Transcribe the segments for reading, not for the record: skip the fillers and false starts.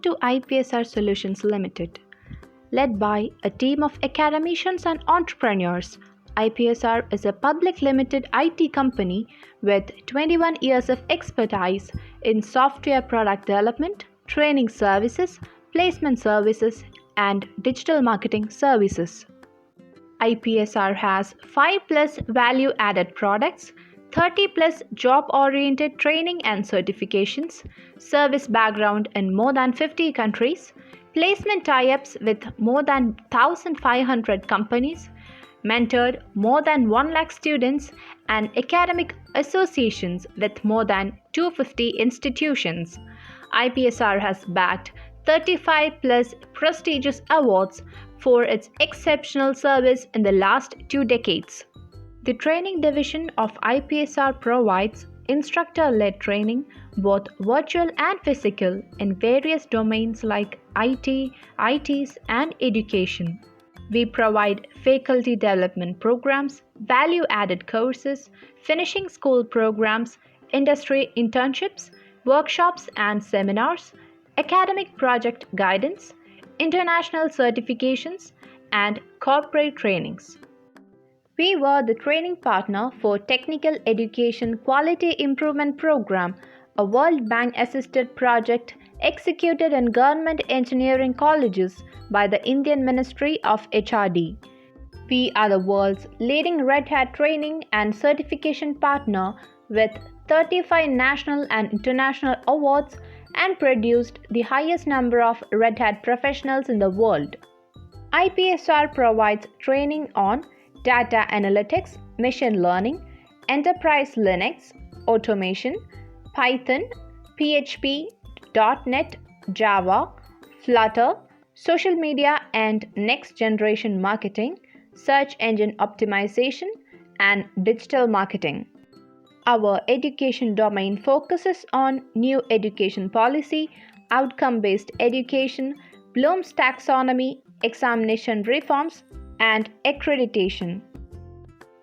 to IPSR Solutions Limited. Led by a team of academicians and entrepreneurs, IPSR is a public limited IT company with 21 years of expertise in software product development, training services, placement services, and digital marketing services. IPSR has 5 plus value added products, 30 plus job oriented training and certifications, service background in more than 50 countries, placement tie-ups with more than 1,500 companies, mentored more than 1 lakh students, and academic associations with more than 250 institutions. IPSR has bagged 35 plus prestigious awards for its exceptional service in the last 2 decades. The training division of IPSR provides instructor-led training, both virtual and physical, in various domains like IT, ITES, and education. We provide faculty development programs, value-added courses, finishing school programs, industry internships, workshops and seminars, academic project guidance, international certifications, and corporate trainings. We were the training partner for Technical Education Quality Improvement Program, a World Bank assisted project executed in government engineering colleges by the Indian Ministry of HRD. We are the world's leading Red Hat training and certification partner with 35 national and international awards and produced the highest number of Red Hat professionals in the world. IPSR provides training on data analytics, machine learning, enterprise Linux, automation, Python, PHP, .NET, Java, Flutter, social media and next generation marketing, search engine optimization, and digital marketing. Our education domain focuses on new education policy, outcome-based education, Bloom's taxonomy, examination reforms, and accreditation.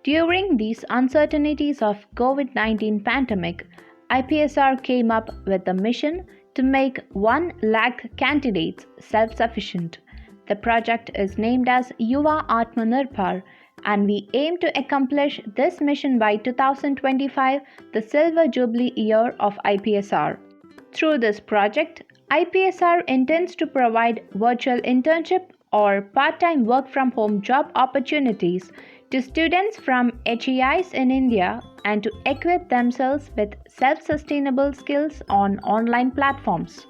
During these uncertainties of COVID-19 pandemic, IPSR came up with a mission to make 1 lakh candidates self-sufficient. The project is named as Yuwa Atmanarpar, and we aim to accomplish this mission by 2025, the silver jubilee year of IPSR. Through this project, IPSR intends to provide virtual internship or part-time work-from-home job opportunities to students from HEIs in India and to equip themselves with self-sustainable skills on online platforms.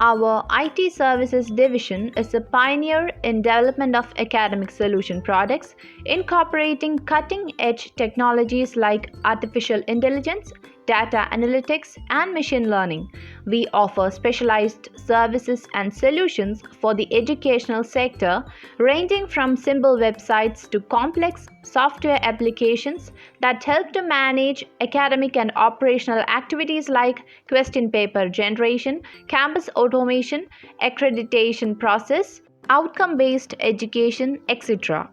Our IT Services division is a pioneer in development of academic solution products, incorporating cutting-edge technologies like artificial intelligence, data analytics, and machine learning. We offer specialized services and solutions for the educational sector, ranging from simple websites to complex software applications that help to manage academic and operational activities like question paper generation, campus automation, accreditation process, outcome-based education, etc.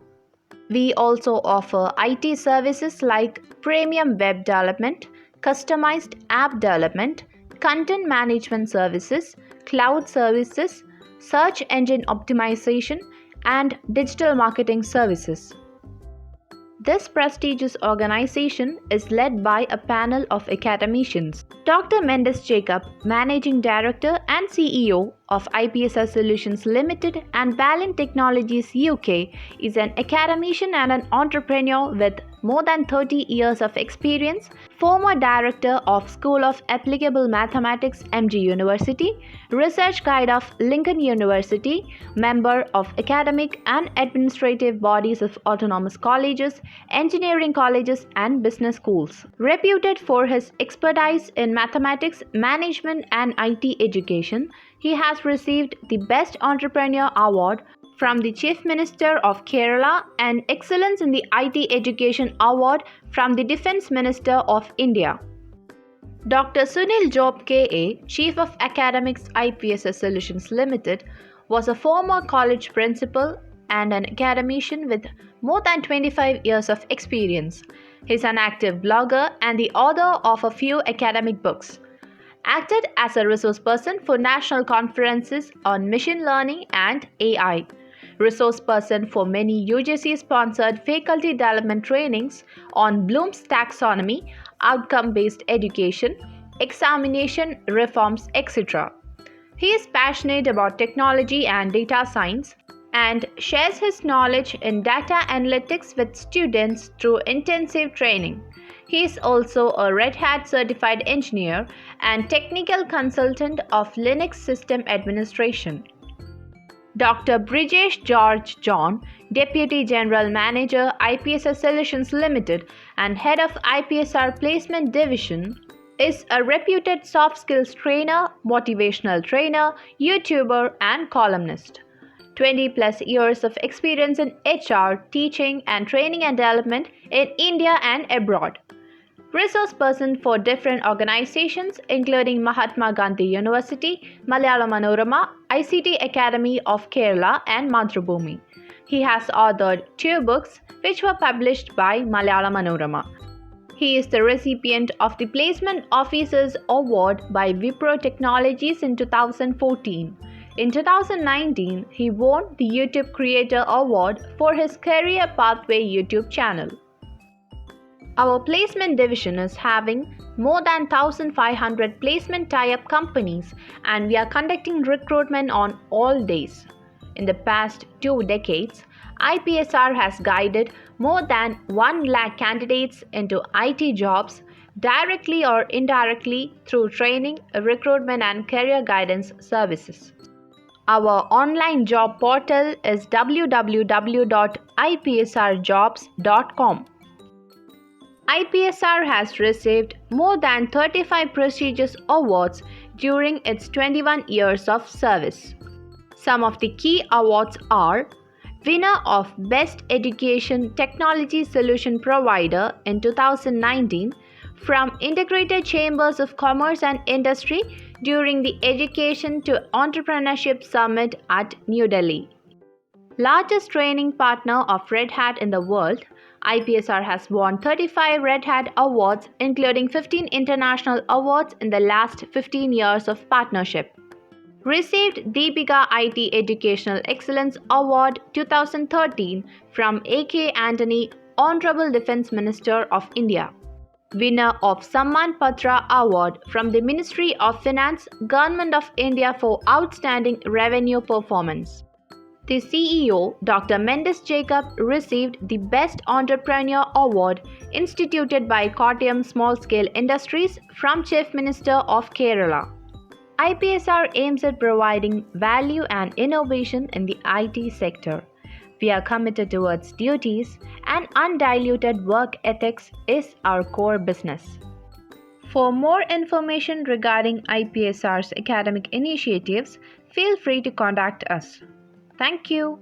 We also offer IT services like premium web development, customized app development, content management services, cloud services, search engine optimization, and digital marketing services. This prestigious organization is led by a panel of academicians. Dr. Mendes Jacob, Managing Director and CEO of IPSR Solutions Limited and Balin Technologies UK, is an academician and an entrepreneur with more than 30 years of experience, former Director of School of Applicable Mathematics, MG University, Research Guide of Lincoln University, member of academic and administrative bodies of autonomous colleges, engineering colleges and business schools. Reputed for his expertise in mathematics, management and IT education, he has received the Best Entrepreneur Award from the Chief Minister of Kerala and Excellence in the IT Education Award from the Defence Minister of India. Dr. Sunil Job KA, Chief of Academics IPSR Solutions Limited, was a former college principal and an academician with more than 25 years of experience. He is an active blogger and the author of a few academic books. Acted as a resource person for national conferences on machine learning and AI. Resource person for many UGC-sponsored faculty development trainings on Bloom's taxonomy, outcome-based education, examination reforms, etc. He is passionate about technology and data science and shares his knowledge in data analytics with students through intensive training. He is also a Red Hat certified engineer and technical consultant of Linux system administration. Dr. Brijesh George John, Deputy General Manager, IPSR Solutions Limited and Head of IPSR Placement Division, is a reputed soft skills trainer, motivational trainer, YouTuber, and columnist. 20 plus years of experience in HR, teaching, and training and development in India and abroad. Resource person for different organizations including Mahatma Gandhi University, Malayalam Manorama, ICT Academy of Kerala, and Mathrubhumi. He has authored 2 books which were published by Malayalam Manorama. He is the recipient of the Placement Officers Award by Wipro Technologies in 2014. In 2019, he won the YouTube Creator Award for his Career Pathway YouTube channel. Our placement division is having more than 1,500 placement tie-up companies and we are conducting recruitment on all days. In the past 2 decades, IPSR has guided more than 1 lakh candidates into IT jobs directly or indirectly through training, recruitment and career guidance services. Our online job portal is www.ipsrjobs.com. IPSR has received more than 35 prestigious awards during its 21 years of service. Some of the key awards are winner of Best Education Technology Solution Provider in 2019 from Integrated Chambers of Commerce and Industry during the Education to Entrepreneurship Summit at New Delhi. Largest training partner of Red Hat in the world, IPSR has won 35 Red Hat awards including 15 international awards in the last 15 years of partnership. Received Deepika IT Educational Excellence Award 2013 from A.K. Antony, Honorable Defence Minister of India. Winner of Samman Patra Award from the Ministry of Finance, Government of India for Outstanding Revenue Performance. The CEO, Dr. Mendes Jacob, received the Best Entrepreneur Award instituted by Kottayam Small Scale Industries from Chief Minister of Kerala. IPSR aims at providing value and innovation in the IT sector. We are committed towards duties and undiluted work ethics is our core business. For more information regarding IPSR's academic initiatives, feel free to contact us. Thank you.